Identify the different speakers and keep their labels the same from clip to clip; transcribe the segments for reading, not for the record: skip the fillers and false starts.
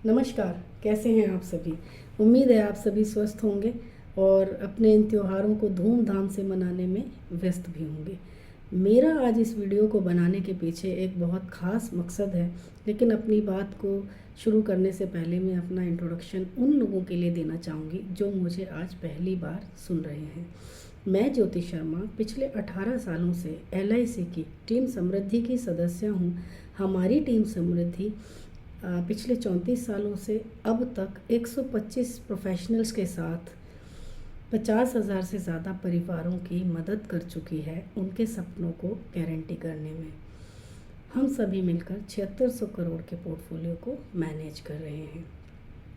Speaker 1: नमस्कार। कैसे हैं आप सभी। उम्मीद है आप सभी स्वस्थ होंगे और अपने इन त्योहारों को धूमधाम से मनाने में व्यस्त भी होंगे। मेरा आज इस वीडियो को बनाने के पीछे एक बहुत ख़ास मकसद है, लेकिन अपनी बात को शुरू करने से पहले मैं अपना इंट्रोडक्शन उन लोगों के लिए देना चाहूँगी जो मुझे आज पहली बार सुन रहे हैं। मैं ज्योति शर्मा पिछले 18 सालों से LIC की टीम समृद्धि की सदस्य हूँ। हमारी टीम समृद्धि पिछले 34 सालों से अब तक 125 प्रोफेशनल्स के साथ 50,000 से ज़्यादा परिवारों की मदद कर चुकी है उनके सपनों को गारंटी करने में। हम सभी मिलकर 7600 करोड़ के पोर्टफोलियो को मैनेज कर रहे हैं।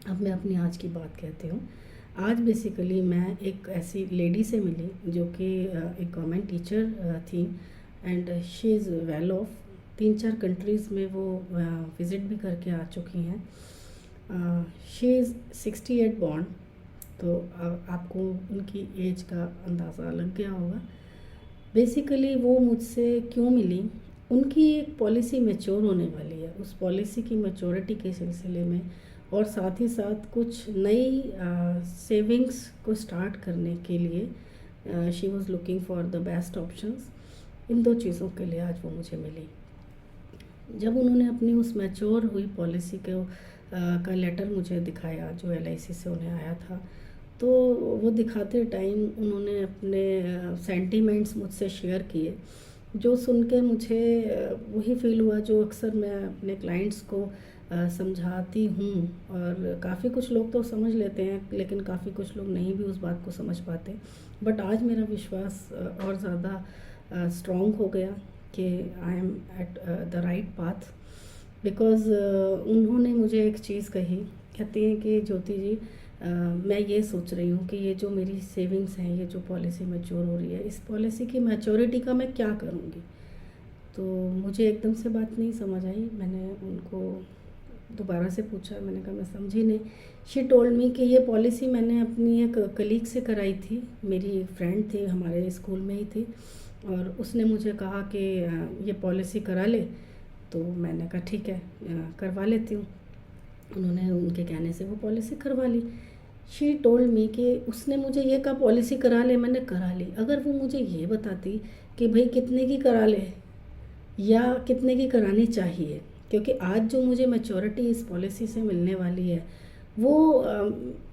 Speaker 1: अब मैं अपनी आज की बात कहती हूँ। आज बेसिकली मैं एक ऐसी लेडी से मिली जो कि एक गवर्नमेंट टीचर थी and she is well of. 3-4 countries में वो विज़िट भी करके आ चुकी हैं। शी इज़ 68 बॉर्न, तो आपको उनकी एज का अंदाज़ा लग गया होगा। बेसिकली वो मुझसे क्यों मिली, उनकी एक पॉलिसी मैच्योर होने वाली है। उस पॉलिसी की मैच्योरिटी के सिलसिले में और साथ ही साथ कुछ नई सेविंग्स को स्टार्ट करने के लिए she was looking for the best options. इन 2 चीज़ों के लिए आज वो मुझे मिली। जब उन्होंने अपनी उस मैच्योर हुई पॉलिसी को का लेटर मुझे दिखाया जो LIC से उन्हें आया था, तो वो दिखाते टाइम उन्होंने अपने सेंटिमेंट्स मुझसे शेयर किए, जो सुन के मुझे वही फील हुआ जो अक्सर मैं अपने क्लाइंट्स को समझाती हूँ। और काफ़ी कुछ लोग तो समझ लेते हैं, लेकिन काफ़ी कुछ लोग नहीं भी उस बात को समझ पाते। बट आज मेरा विश्वास और ज़्यादा स्ट्रॉन्ग हो गया कि I am at the right path. Because उन्होंने मुझे एक चीज़ कही, कहती हैं कि ज्योति जी मैं ये सोच रही हूँ कि ये जो मेरी सेविंग्स हैं, ये जो पॉलिसी मैच्योर हो रही है, इस पॉलिसी की मैच्योरिटी का मैं क्या करूँगी। तो मुझे एकदम से बात नहीं समझ आई। मैंने उनको दोबारा से पूछा, मैंने कहा मैं समझी नहीं। शी टोल्ड मी कि ये पॉलिसी मैंने अपनी एक कलीग से कराई थी। मेरी एक फ्रेंड थी, हमारे स्कूल में ही थी, और उसने मुझे कहा कि ये पॉलिसी करा ले। तो मैंने कहा ठीक है, करवा लेती हूँ। उन्होंने उनके कहने से वो पॉलिसी करवा ली। शी टोल्ड मी कि उसने मुझे ये कहा पॉलिसी करा ले, मैंने करा ली। अगर वो मुझे ये बताती कि भाई कितने की करा ले या कितने की करानी चाहिए, क्योंकि आज जो मुझे मैच्योरिटी इस पॉलिसी से मिलने वाली है वो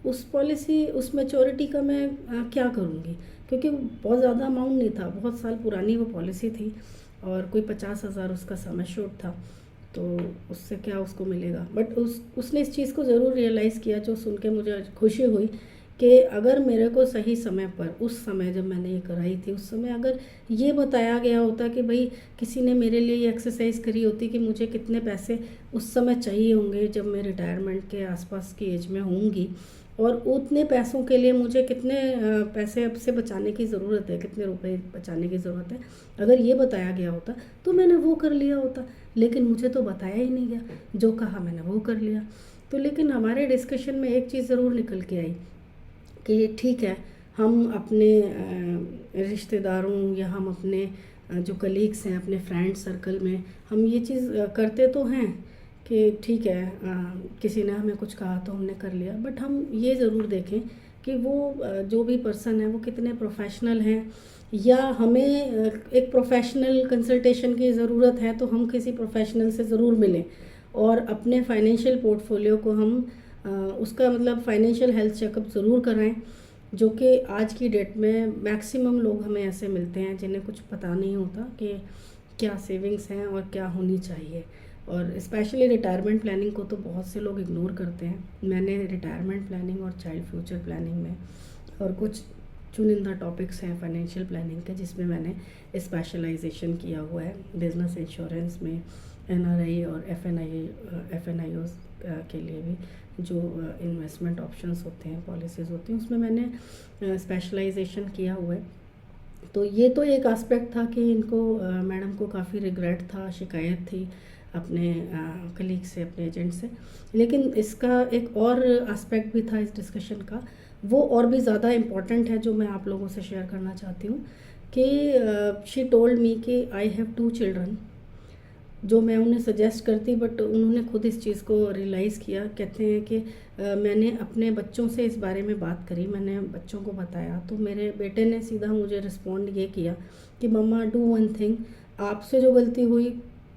Speaker 1: उस पॉलिसी उस मैच्योरिटी का मैं क्या करूँगी, क्योंकि बहुत ज़्यादा अमाउंट नहीं था। बहुत साल पुरानी वो पॉलिसी थी और कोई 50,000 उसका सम एश्योर्ड था, तो उससे क्या उसको मिलेगा। बट उसने इस चीज़ को ज़रूर रियलाइज़ किया, जो सुन के मुझे खुशी हुई कि अगर मेरे को सही समय पर, उस समय जब मैंने ये कराई थी, उस समय अगर ये बताया गया होता कि भाई किसी ने मेरे लिए ये एक्सरसाइज करी होती कि मुझे कितने पैसे उस समय चाहिए होंगे जब मैं रिटायरमेंट के आसपास की एज में होंगी, और उतने पैसों के लिए मुझे कितने पैसे अब से बचाने की ज़रूरत है, कितने रुपए बचाने की ज़रूरत है, अगर ये बताया गया होता तो मैंने वो कर लिया होता। लेकिन मुझे तो बताया ही नहीं गया, जो कहा मैंने वो कर लिया। तो लेकिन हमारे डिस्कशन में एक चीज़ ज़रूर निकल के आई कि ठीक है, हम अपने रिश्तेदारों या हम अपने जो कलीग्स हैं, अपने फ्रेंड सर्कल में हम ये चीज़ करते तो हैं कि ठीक है, किसी ने हमें कुछ कहा तो हमने कर लिया। बट हम ये ज़रूर देखें कि वो जो भी पर्सन है वो कितने प्रोफेशनल हैं, या हमें एक प्रोफेशनल कंसल्टेशन की ज़रूरत है तो हम किसी प्रोफेशनल से ज़रूर मिलें और अपने फाइनेंशियल पोर्टफोलियो को हम उसका मतलब फाइनेंशियल हेल्थ चेकअप ज़रूर कराएं, जो कि आज की डेट में मैक्सिमम लोग हमें ऐसे मिलते हैं जिन्हें कुछ पता नहीं होता कि क्या सेविंग्स हैं और क्या होनी चाहिए। और स्पेशली रिटायरमेंट प्लानिंग को तो बहुत से लोग इग्नोर करते हैं। मैंने रिटायरमेंट प्लानिंग और चाइल्ड फ्यूचर प्लानिंग में और कुछ चुनिंदा टॉपिक्स हैं फाइनेंशियल प्लानिंग के जिसमें मैंने स्पेशलाइजेशन किया हुआ है। बिजनेस इंश्योरेंस में NRI और FNIOs के लिए भी जो इन्वेस्टमेंट ऑप्शंस होते हैं, पॉलिसीज़ होती हैं, उसमें मैंने स्पेशलाइजेशन किया हुआ है। तो ये तो एक एस्पेक्ट था कि इनको मैडम को काफ़ी रिग्रेट था, शिकायत थी अपने कलीग से, अपने एजेंट से। लेकिन इसका एक और एस्पेक्ट भी था इस डिस्कशन का, वो और भी ज़्यादा इम्पॉर्टेंट है, जो मैं आप लोगों से शेयर करना चाहती हूँ कि शी टोल्ड मी कि आई हैव 2 चिल्ड्रन जो मैं उन्हें सजेस्ट करती, बट उन्होंने खुद इस चीज़ को रियलाइज़ किया। कहते हैं कि मैंने अपने बच्चों से इस बारे में बात करी, मैंने बच्चों को बताया, तो मेरे बेटे ने सीधा मुझे रिस्पॉन्ड ये किया कि मम्मा डू वन थिंग, आपसे जो गलती हुई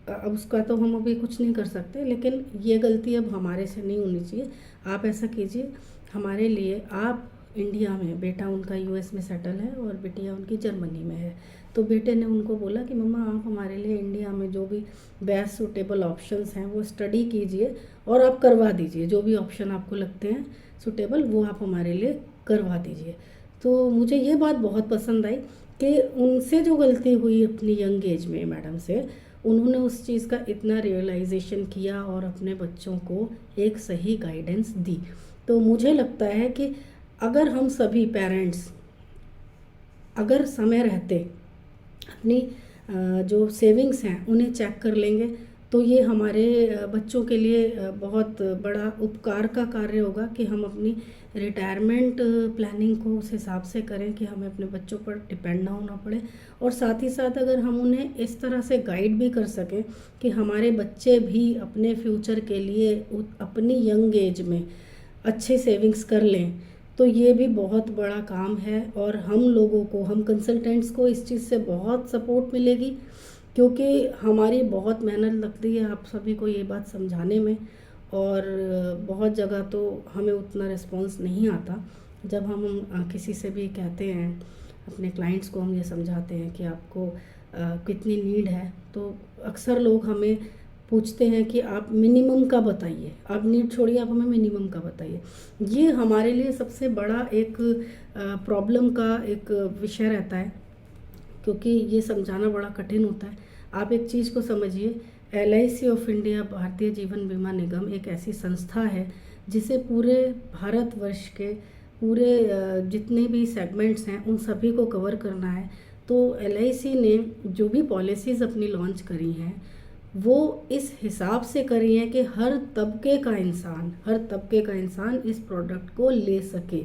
Speaker 1: अब उसका तो हम अभी कुछ नहीं कर सकते, लेकिन ये गलती अब हमारे से नहीं होनी चाहिए। आप ऐसा कीजिए हमारे लिए, आप इंडिया में, बेटा उनका यूएस में सेटल है और बिटिया उनकी जर्मनी में है, तो बेटे ने उनको बोला कि मम्मा आप हमारे लिए इंडिया में जो भी बेस्ट सूटेबल ऑप्शंस हैं वो स्टडी कीजिए और आप करवा दीजिए, जो भी ऑप्शन आपको लगते हैं सूटेबल वो आप हमारे लिए करवा दीजिए। तो मुझे ये बात बहुत पसंद आई कि उनसे जो गलती हुई अपनी यंग एज में मैडम से, उन्होंने उस चीज़ का इतना रियलाइजेशन किया और अपने बच्चों को एक सही गाइडेंस दी। तो मुझे लगता है कि अगर हम सभी पेरेंट्स अगर समय रहते अपनी जो सेविंग्स हैं उन्हें चेक कर लेंगे, तो ये हमारे बच्चों के लिए बहुत बड़ा उपकार का कार्य होगा कि हम अपनी रिटायरमेंट प्लानिंग को उस हिसाब से करें कि हमें अपने बच्चों पर डिपेंड ना होना पड़े। और साथ ही साथ अगर हम उन्हें इस तरह से गाइड भी कर सकें कि हमारे बच्चे भी अपने फ्यूचर के लिए अपनी यंग एज में अच्छे सेविंग्स कर लें, तो ये भी बहुत बड़ा काम है। और हम लोगों को, हम कंसल्टेंट्स को इस चीज़ से बहुत सपोर्ट मिलेगी, क्योंकि हमारी बहुत मेहनत लगती है आप सभी को ये बात समझाने में, और बहुत जगह तो हमें उतना रिस्पांस नहीं आता। जब हम किसी से भी कहते हैं, अपने क्लाइंट्स को हम ये समझाते हैं कि आपको कितनी नीड है, तो अक्सर लोग हमें पूछते हैं कि आप मिनिमम का बताइए, आप नीड छोड़िए, आप हमें मिनिमम का बताइए। ये हमारे लिए सबसे बड़ा एक प्रॉब्लम का एक विषय रहता है, क्योंकि ये समझाना बड़ा कठिन होता है। आप एक चीज़ को समझिए, LIC of India, Bharatiya Jeevan बीमा निगम, एक ऐसी संस्था है जिसे पूरे भारतवर्ष के पूरे जितने भी सेगमेंट्स हैं उन सभी को कवर करना है। तो LIC ने जो भी पॉलिसीज़ अपनी लॉन्च करी हैं वो इस हिसाब से करी है कि हर तबके का इंसान इस प्रोडक्ट को ले सके,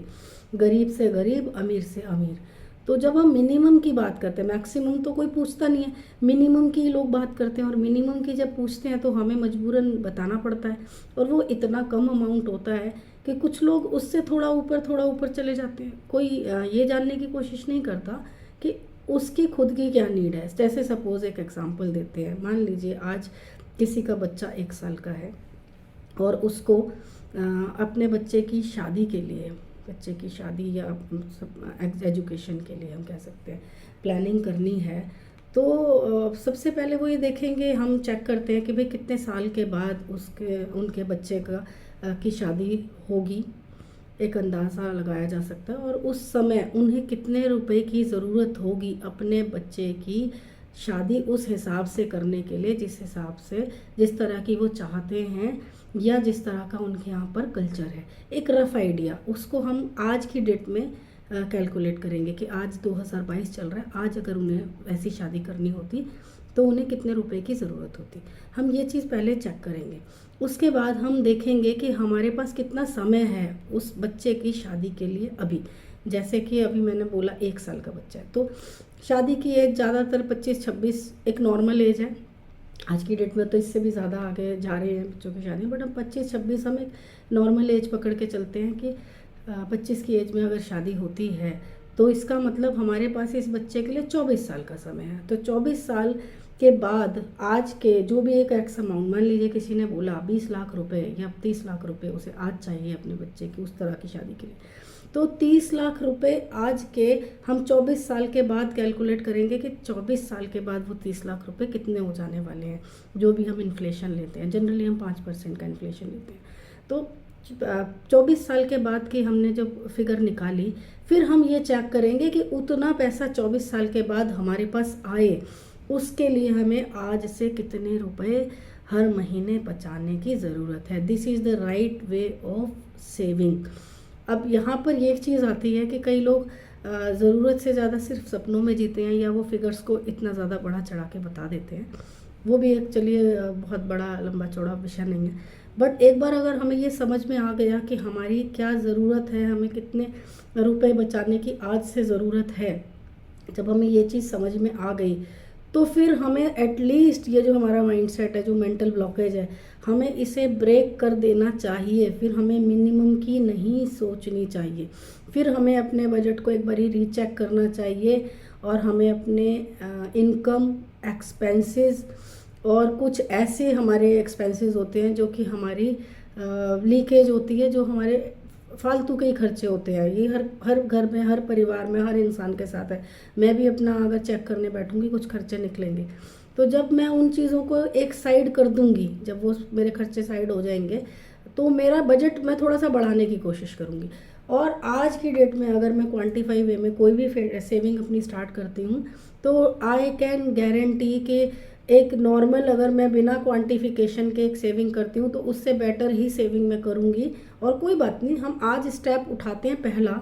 Speaker 1: गरीब से गरीब, अमीर से अमीर। तो जब हम मिनिमम की बात करते हैं, मैक्सिमम तो कोई पूछता नहीं है, मिनिमम की लोग बात करते हैं, और मिनिमम की जब पूछते हैं तो हमें मजबूरन बताना पड़ता है, और वो इतना कम अमाउंट होता है कि कुछ लोग उससे थोड़ा ऊपर चले जाते हैं। कोई ये जानने की कोशिश नहीं करता कि उसकी खुद की क्या नीड है। जैसे सपोज़ एक एग्जांपल देते हैं, मान लीजिए आज किसी का बच्चा 1 साल का है और उसको अपने बच्चे की शादी के लिए, बच्चे की शादी या एजुकेशन के लिए हम कह सकते हैं, प्लानिंग करनी है। तो सबसे पहले वो ये देखेंगे, हम चेक करते हैं कि भाई कितने साल के बाद उनके बच्चे की शादी होगी, एक अंदाज़ा लगाया जा सकता है, और उस समय उन्हें कितने रुपए की ज़रूरत होगी अपने बच्चे की शादी उस हिसाब से करने के लिए, जिस तरह की वो चाहते हैं या जिस तरह का उनके यहाँ पर कल्चर है। एक रफ़ आइडिया उसको हम आज की डेट में कैलकुलेट करेंगे कि आज 2022 चल रहा है, आज अगर उन्हें ऐसी शादी करनी होती तो उन्हें कितने रुपए की ज़रूरत होती। हम ये चीज़ पहले चेक करेंगे। उसके बाद हम देखेंगे कि हमारे पास कितना समय है उस बच्चे की शादी के लिए। अभी जैसे कि अभी मैंने बोला 1 साल का बच्चा है, तो शादी की एज ज़्यादातर 25-26 एक नॉर्मल एज है। आज की डेट में तो इससे भी ज़्यादा आगे जा रहे हैं बच्चों की शादी, बट हम 25-26 हम एक नॉर्मल एज पकड़ के चलते हैं कि 25 की एज में अगर शादी होती है तो इसका मतलब हमारे पास इस बच्चे के लिए 24 साल का समय है। तो 24 साल के बाद आज के जो भी एक एक्स अमाउंट, मान लीजिए किसी ने बोला 20 लाख रुपए या 30 लाख रुपए उसे आज चाहिए अपने बच्चे की उस तरह की शादी के लिए, तो 30 लाख रुपए आज के हम 24 साल के बाद कैलकुलेट करेंगे कि 24 साल के बाद वो 30 लाख रुपए कितने हो जाने वाले हैं। जो भी हम इन्फ्लेशन लेते हैं, जनरली हम 5% का इन्फ्लेशन लेते हैं, तो 24 साल के बाद की हमने जब फिगर निकाली, फिर हम ये चेक करेंगे कि उतना पैसा 24 साल के बाद हमारे पास आए, उसके लिए हमें आज से कितने रुपए हर महीने बचाने की ज़रूरत है। This is the right way of saving. अब यहाँ पर ये चीज़ आती है कि कई लोग ज़रूरत से ज़्यादा सिर्फ सपनों में जीते हैं, या वो फिगर्स को इतना ज़्यादा बढ़ा चढ़ा के बता देते हैं। वो भी एक, चलिए, बहुत बड़ा लंबा चौड़ा विषय नहीं है, बट एक बार अगर हमें ये समझ में आ गया कि हमारी क्या ज़रूरत है, हमें कितने रुपए बचाने की आज से ज़रूरत है, जब हमें ये चीज़ समझ में आ गई, तो फिर हमें एटलीस्ट ये जो हमारा माइंडसेट है, जो मेंटल ब्लॉकेज है, हमें इसे ब्रेक कर देना चाहिए। फिर हमें मिनिमम की नहीं सोचनी चाहिए। फिर हमें अपने बजट को एक बारी रीचेक करना चाहिए और हमें अपने इनकम, एक्सपेंसेस और कुछ ऐसे हमारे एक्सपेंसेस होते हैं जो कि हमारी लीकेज होती है, जो हमारे फालतू के ही खर्चे होते हैं। ये हर हर घर में, हर परिवार में, हर इंसान के साथ है। मैं भी अपना अगर चेक करने बैठूंगी, कुछ खर्चे निकलेंगे। तो जब मैं उन चीज़ों को एक साइड कर दूंगी, जब वो मेरे खर्चे साइड हो जाएंगे, तो मेरा बजट मैं थोड़ा सा बढ़ाने की कोशिश करूँगी। और आज की डेट में अगर मैं क्वांटिफाई वे में कोई भी सेविंग अपनी स्टार्ट करती हूँ, तो आई कैन गारंटी कि एक नॉर्मल, अगर मैं बिना क्वांटिफिकेशन के एक सेविंग करती हूँ, तो उससे बेटर ही सेविंग मैं करूँगी। और कोई बात नहीं, हम आज स्टेप उठाते हैं। पहला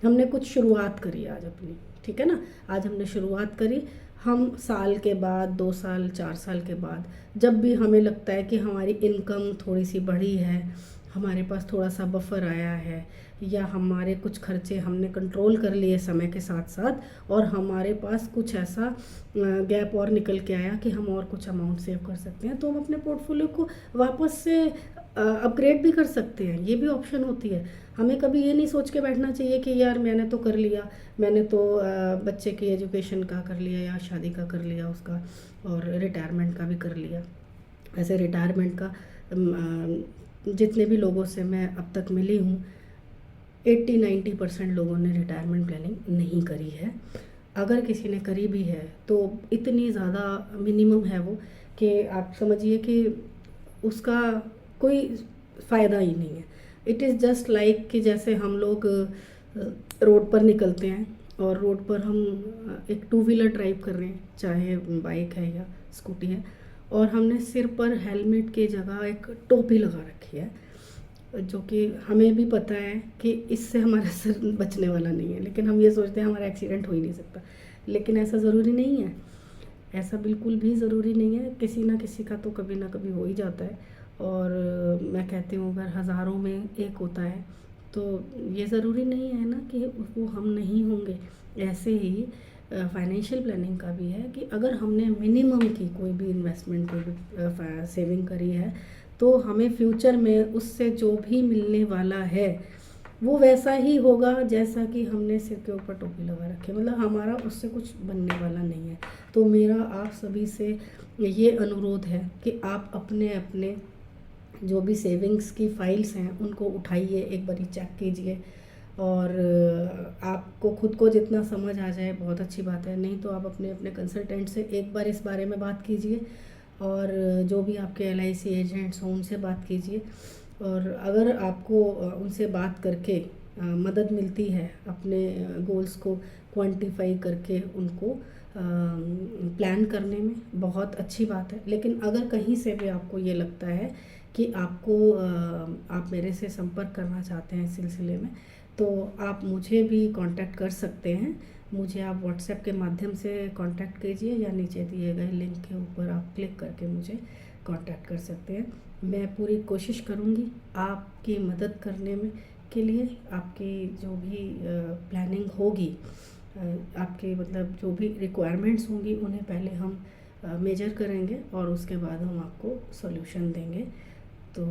Speaker 1: हमने कुछ शुरुआत करी आज अपनी, ठीक है ना। आज हमने शुरुआत करी। हम साल के बाद, 2 साल, 4 साल के बाद, जब भी हमें लगता है कि हमारी इनकम थोड़ी सी बढ़ी है, हमारे पास थोड़ा सा बफर आया है, या हमारे कुछ खर्चे हमने कंट्रोल कर लिए समय के साथ साथ, और हमारे पास कुछ ऐसा गैप और निकल के आया कि हम और कुछ अमाउंट सेव कर सकते हैं, तो हम अपने पोर्टफोलियो को वापस से अपग्रेड भी कर सकते हैं। ये भी ऑप्शन होती है। हमें कभी ये नहीं सोच के बैठना चाहिए कि यार मैंने तो कर लिया, मैंने तो बच्चे की एजुकेशन का कर लिया, या शादी का कर लिया उसका, और रिटायरमेंट का भी कर लिया। ऐसे रिटायरमेंट का जितने भी लोगों से मैं अब तक मिली हूँ, 80-90% लोगों ने रिटायरमेंट प्लानिंग नहीं करी है। अगर किसी ने करी भी है तो इतनी ज़्यादा मिनिमम है वो, कि आप समझिए कि उसका कोई फ़ायदा ही नहीं है। इट इज़ जस्ट लाइक कि जैसे हम लोग रोड पर निकलते हैं और रोड पर हम एक 2 व्हीलर ड्राइव कर रहे हैं, चाहे बाइक है या स्कूटी है, और हमने सिर पर हेलमेट की जगह एक टोपी लगा रखी है, जो कि हमें भी पता है कि इससे हमारा सर बचने वाला नहीं है, लेकिन हम ये सोचते हैं हमारा एक्सीडेंट हो ही नहीं सकता। लेकिन ऐसा ज़रूरी नहीं है, ऐसा बिल्कुल भी ज़रूरी नहीं है। किसी ना किसी का तो कभी ना कभी हो ही जाता है। और मैं कहती हूँ अगर हज़ारों में एक होता है, तो ये ज़रूरी नहीं है ना कि वो हम नहीं होंगे। ऐसे ही फाइनेंशियल प्लानिंग का भी है कि अगर हमने मिनिमम की कोई भी इन्वेस्टमेंट, कोई भी सेविंग करी है, तो हमें फ्यूचर में उससे जो भी मिलने वाला है वो वैसा ही होगा जैसा कि हमने सिर के ऊपर टोपी लगा रखी है। मतलब हमारा उससे कुछ बनने वाला नहीं है। तो मेरा आप सभी से ये अनुरोध है कि आप अपने अपने जो भी सेविंग्स की फाइल्स हैं उनको उठाइए, एक बारी चेक कीजिए, और आपको खुद को जितना समझ आ जाए बहुत अच्छी बात है। नहीं तो आप अपने अपने कंसल्टेंट से एक बार इस बारे में बात कीजिए, और जो भी आपके LIC एजेंट्स हों उनसे बात कीजिए। और अगर आपको उनसे बात करके मदद मिलती है अपने गोल्स को क्वांटिफाई करके उनको प्लान करने में, बहुत अच्छी बात है। लेकिन अगर कहीं से भी आपको ये लगता है कि आपको आप मेरे से संपर्क करना चाहते हैं इस सिलसिले में, तो आप मुझे भी कांटेक्ट कर सकते हैं। मुझे आप व्हाट्सएप के माध्यम से कांटेक्ट कीजिए, या नीचे दिए गए लिंक के ऊपर आप क्लिक करके मुझे कांटेक्ट कर सकते हैं। मैं पूरी कोशिश करूँगी आपकी मदद करने में के लिए। आपकी जो भी प्लानिंग होगी, आपके मतलब जो भी रिक्वायरमेंट्स होंगी, उन्हें पहले हम मेजर करेंगे और उसके बाद हम आपको सॉल्यूशन देंगे। तो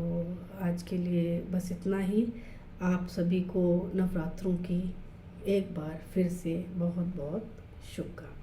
Speaker 1: आज के लिए बस इतना ही। आप सभी को नवरात्रों की एक बार फिर से बहुत बहुत शुभकामनाएं।